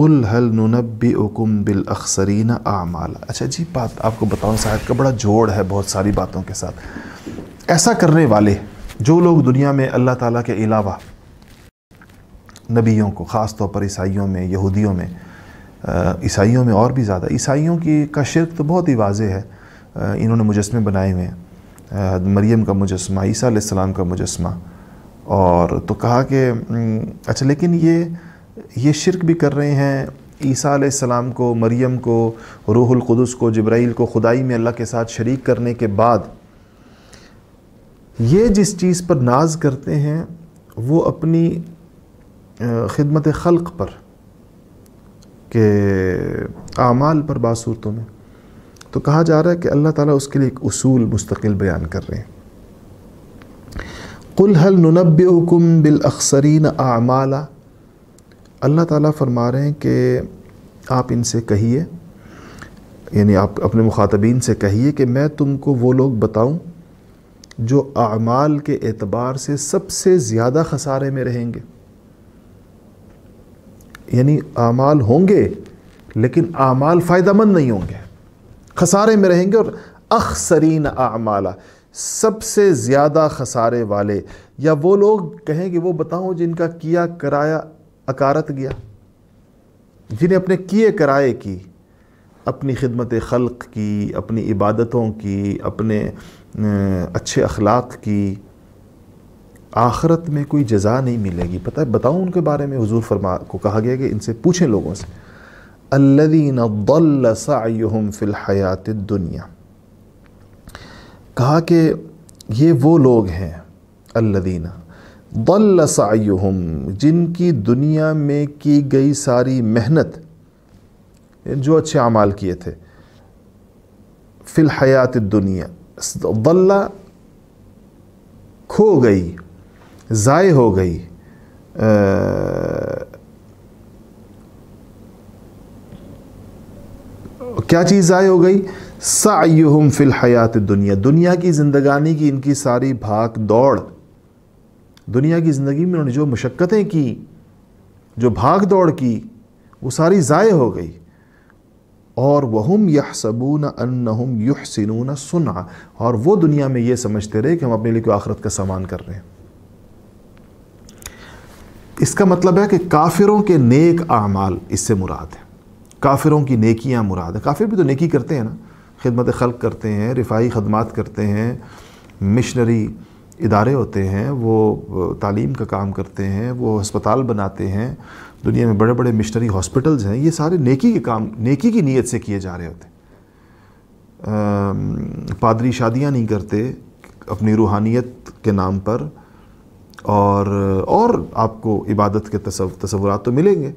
قل هل ننبئکم بالاخسرین اعمالا. اچھا جی بات آپ کو بتاؤں، صاحب کا بڑا جوڑ ہے بہت ساری باتوں کے ساتھ. ایسا کرنے والے جو لوگ دنیا میں اللہ تعالیٰ کے علاوہ نبیوں کو، خاص طور پر عیسائیوں میں، یہودیوں میں، عیسائیوں میں اور بھی زیادہ، عیسائیوں کا شرک تو بہت ہی واضح ہے. انہوں نے مجسمے بنائے ہوئے ہیں، مریم کا مجسمہ، عیسیٰ علیہ السلام کا مجسمہ. اور تو کہا کہ اچھا لیکن یہ شرک بھی کر رہے ہیں عیسیٰ علیہ السلام کو، مریم کو، روح القدس کو، جبرائیل کو خدائی میں اللہ کے ساتھ شریک کرنے کے بعد یہ جس چیز پر ناز کرتے ہیں وہ اپنی خدمت خلق پر، کہ اعمال پر بعض صورتوں میں. تو کہا جا رہا ہے کہ اللہ تعالیٰ اس کے لیے ایک اصول مستقل بیان کر رہے ہیں. قل هل ننبئکم بالاخسرین اعمالا. اللہ تعالیٰ فرما رہے ہیں کہ آپ ان سے کہیے، یعنی آپ اپنے مخاطبین سے کہیے کہ میں تم کو وہ لوگ بتاؤں جو اعمال کے اعتبار سے سب سے زیادہ خسارے میں رہیں گے. یعنی اعمال ہوں گے لیکن اعمال فائدہ مند نہیں ہوں گے، خسارے میں رہیں گے. اور اخسرین اعمالا، سب سے زیادہ خسارے والے، یا وہ لوگ کہیں کہ وہ بتاؤں جن کا کیا کرایا اکارت گیا، جنہیں اپنے کیے کرائے کی، اپنی خدمت خلق کی، اپنی عبادتوں کی، اپنے اچھے اخلاق کی، آخرت میں کوئی جزا نہیں ملے گی. پتہ ہے بتاؤں ان کے بارے میں، حضور کو کہا گیا کہ ان سے پوچھیں لوگوں سے. الذین ضل سعیہم فی الحیات الدنیا. کہا کہ یہ وہ لوگ ہیں الذین ضل سعیہم، جن کی دنیا میں کی گئی ساری محنت، جو اچھے اعمال کیے تھے، فی الحیات الدنیا، ضل کھو گئی، ضائع ہو گئی. کیا چیز ضائع ہو گئی؟ سعیہم فی الحیات الدنیا، دنیا کی زندگانی کی ان کی ساری بھاگ دوڑ، دنیا کی زندگی میں انہوں نے جو مشقتیں کی، جو بھاگ دوڑ کی، وہ ساری ضائع ہو گئی. اور وہم یحسبون انہم یحسنون صنعا، اور وہ دنیا میں یہ سمجھتے رہے کہ ہم اپنے لیے کوئی آخرت کا سامان کر رہے ہیں. اس کا مطلب ہے کہ کافروں کے نیک اعمال اس سے مراد ہے، کافروں کی نیکیاں مراد ہے. کافر بھی تو نیکی کرتے ہیں نا، خدمت خلق کرتے ہیں، رفاہی خدمات کرتے ہیں، مشنری ادارے ہوتے ہیں، وہ تعلیم کا کام کرتے ہیں، وہ ہسپتال بناتے ہیں، دنیا میں بڑے بڑے مشنری ہاسپٹلز ہیں. یہ سارے نیکی کے کام، نیکی کی نیت سے کیے جا رہے ہوتے ہیں. پادری شادیاں نہیں کرتے اپنی روحانیت کے نام پر، اور آپ کو عبادت کے تصورات تو ملیں گے،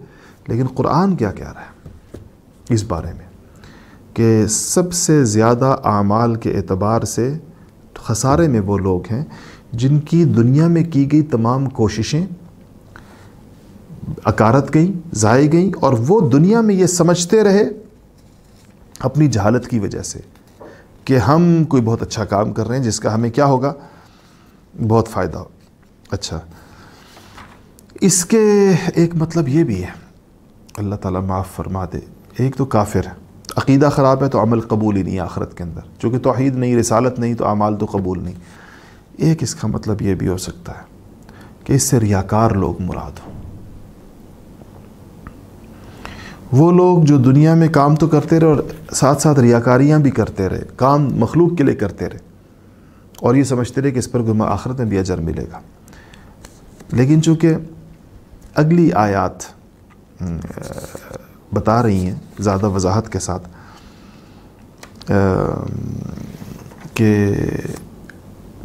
لیکن قرآن کیا کہہ رہا ہے اس بارے میں کہ سب سے زیادہ اعمال کے اعتبار سے خسارے میں وہ لوگ ہیں جن کی دنیا میں کی گئی تمام کوششیں اکارت گئیں، ضائع گئیں، اور وہ دنیا میں یہ سمجھتے رہے اپنی جہالت کی وجہ سے کہ ہم کوئی بہت اچھا کام کر رہے ہیں جس کا ہمیں کیا ہوگا، بہت فائدہ ہو. اچھا، اس کے ایک مطلب یہ بھی ہے، اللہ تعالیٰ معاف فرما دے. ایک تو کافر عقیدہ خراب ہے تو عمل قبول ہی نہیں آخرت کے اندر، چونکہ توحید نہیں، رسالت نہیں، تو اعمال تو قبول نہیں. ایک اس کا مطلب یہ بھی ہو سکتا ہے کہ اس سے ریاکار لوگ مراد ہوں، وہ لوگ جو دنیا میں کام تو کرتے رہے اور ساتھ ساتھ ریاکاریاں بھی کرتے رہے، کام مخلوق کے لیے کرتے رہے، اور یہ سمجھتے رہے کہ اس پر آخرت میں بھی اجر ملے گا. لیکن چونکہ اگلی آیات بتا رہی ہیں زیادہ وضاحت کے ساتھ کہ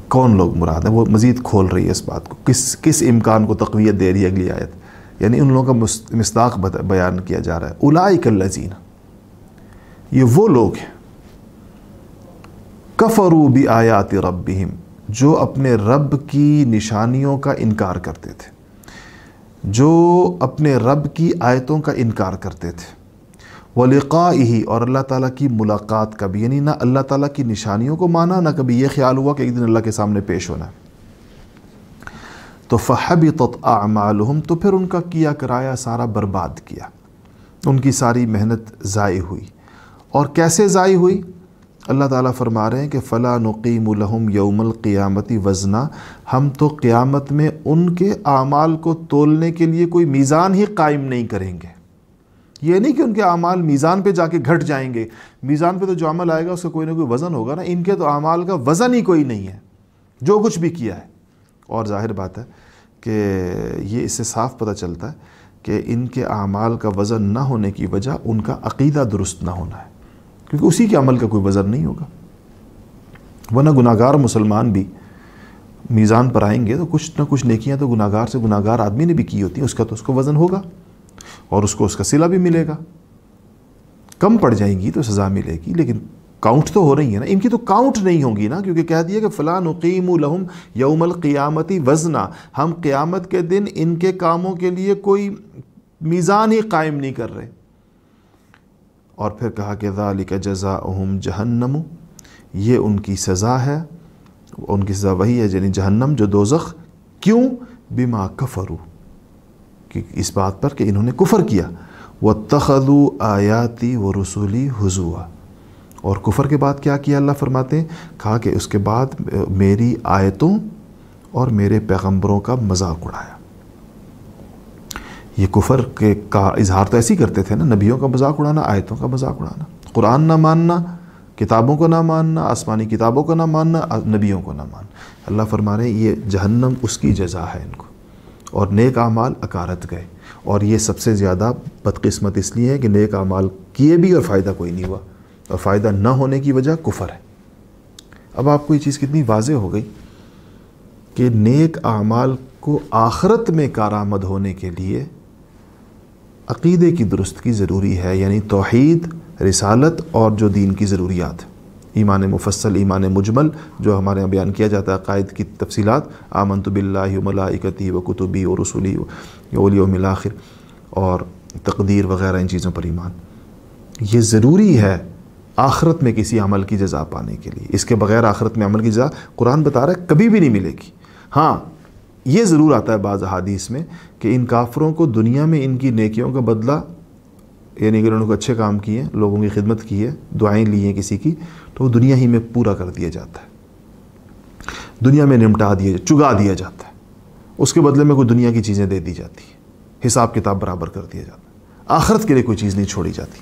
کون لوگ مراد ہیں، وہ مزید کھول رہی ہے اس بات کو، کس امکان کو تقویت دے رہی ہے اگلی آیت. یعنی ان لوگوں کا مصداق بیان کیا جا رہا ہے. اولئک الذین، یہ وہ لوگ ہیں، کفروا بآیات ربہم، جو اپنے رب کی نشانیوں کا انکار کرتے تھے، جو اپنے رب کی آیتوں کا انکار کرتے تھے، وَلِقَائِهِ، اور اللہ تعالیٰ کی ملاقات کا بھی، یعنی نہ اللہ تعالیٰ کی نشانیوں کو مانا، نہ کبھی یہ خیال ہوا کہ ایک دن اللہ کے سامنے پیش ہونا ہے. تو فَحَبِطَتْ أَعْمَالُهُمْ، تو پھر ان کا کیا کرایا سارا برباد کیا. ان کی ساری محنت ضائع ہوئی۔ اور کیسے ضائع ہوئی؟ اللہ تعالیٰ فرما رہے ہیں کہ فَلَا نُقِيمُ لَهُمْ يَوْمَ الْقِيَامَةِ وَزْنًا، ہم تو قیامت میں ان کے اعمال کو تولنے کے لیے کوئی میزان ہی قائم نہیں کریں گے۔ یہ نہیں کہ ان کے اعمال میزان پہ جا کے گھٹ جائیں گے، میزان پہ تو جو عمل آئے گا اس کا کوئی نہ کوئی وزن ہوگا نا، ان کے تو اعمال کا وزن ہی کوئی نہیں ہے جو کچھ بھی کیا ہے۔ اور ظاہر بات ہے کہ یہ اس سے صاف پتہ چلتا ہے کہ ان کے اعمال کا وزن نہ ہونے کی وجہ ان کا عقیدہ درست نہ ہونا ہے، کیونکہ اسی کے عمل کا کوئی وزن نہیں ہوگا۔ ورنہ گناہگار مسلمان بھی میزان پر آئیں گے تو کچھ نہ کچھ نیکیاں تو گناہگار سے گناہگار آدمی نے بھی کی ہوتی ہیں، اس کا تو اس کو وزن ہوگا اور اس کو اس کا صلہ بھی ملے گا۔ کم پڑ جائیں گی تو سزا ملے گی، لیکن کاؤنٹ تو ہو رہی ہے نا، ان کی تو کاؤنٹ نہیں ہوں گی نا، کیونکہ کہہ دیا کہ فَلَا نُقِيمُ لَهُمْ يَوْمَ الْقِيَامَةِ وَزْنًا، ہم قیامت کے دن ان کے کاموں کے لیے کوئی میزان ہی قائم نہیں کر رہے۔ اور پھر کہا کہ ذَلِكَ جَزَاؤُهُمْ جَهَنَّمُ، یہ ان کی سزا ہے، ان کی سزا وہی ہے یعنی جہنم جو دوزخ۔ کیوں؟ بما کفروا، کہ اس بات پر کہ انہوں نے کفر کیا، وَاتَّخَذُوا آیَاتِي وَرُسُلِي هُزُوًا، اور کفر کے بعد کیا کیا اللہ فرماتے ہیں، کہا کہ اس کے بعد میری آیتوں اور میرے پیغمبروں کا مذاق اڑایا۔ یہ کفر کا اظہار تو ایسے ہی کرتے تھے نا، نبیوں کا مذاق اڑانا، آیتوں کا مذاق اڑانا، قرآن نہ ماننا، کتابوں کو نہ ماننا، آسمانی کتابوں کو نہ ماننا، نبیوں کو نہ ماننا۔ اللہ فرما رہے ہیں یہ جہنم اس کی جزا ہے ان کو، اور نیک اعمال اکارت گئے۔ اور یہ سب سے زیادہ بدقسمت اس لیے ہے کہ نیک اعمال کیے بھی اور فائدہ کوئی نہیں ہوا، اور فائدہ نہ ہونے کی وجہ کفر ہے۔ اب آپ کو یہ چیز کتنی واضح ہو گئی کہ نیک اعمال کو آخرت میں کارآمد ہونے کے لیے عقیدے کی درستگی ضروری ہے، یعنی توحید، رسالت اور جو دین کی ضروریات، ایمان مفصل، ایمان مجمل جو ہمارے یہاں بیان کیا جاتا ہے، عقائد کی تفصیلات، آمنت باللہ و ملائکتہ و کتبہ و رسلہ والیوم الآخر، اور تقدیر وغیرہ، ان چیزوں پر ایمان، یہ ضروری ہے آخرت میں کسی عمل کی جزا پانے کے لیے۔ اس کے بغیر آخرت میں عمل کی جزا قرآن بتا رہا ہے کبھی بھی نہیں ملے گی۔ ہاں یہ ضرور آتا ہے بعض احادیث میں کہ ان کافروں کو دنیا میں ان کی نیکیوں کا بدلہ، یعنی اگر انہوں کو اچھے کام کیے، لوگوں کی خدمت کی ہے، دعائیں لی ہیں کسی کی، تو وہ دنیا ہی میں پورا کر دیا جاتا ہے، دنیا میں نمٹا دیا، چگا دیا جاتا ہے، اس کے بدلے میں کوئی دنیا کی چیزیں دے دی جاتی ہیں، حساب کتاب برابر کر دیا جاتا ہے، آخرت کے لیے کوئی چیز نہیں چھوڑی جاتی۔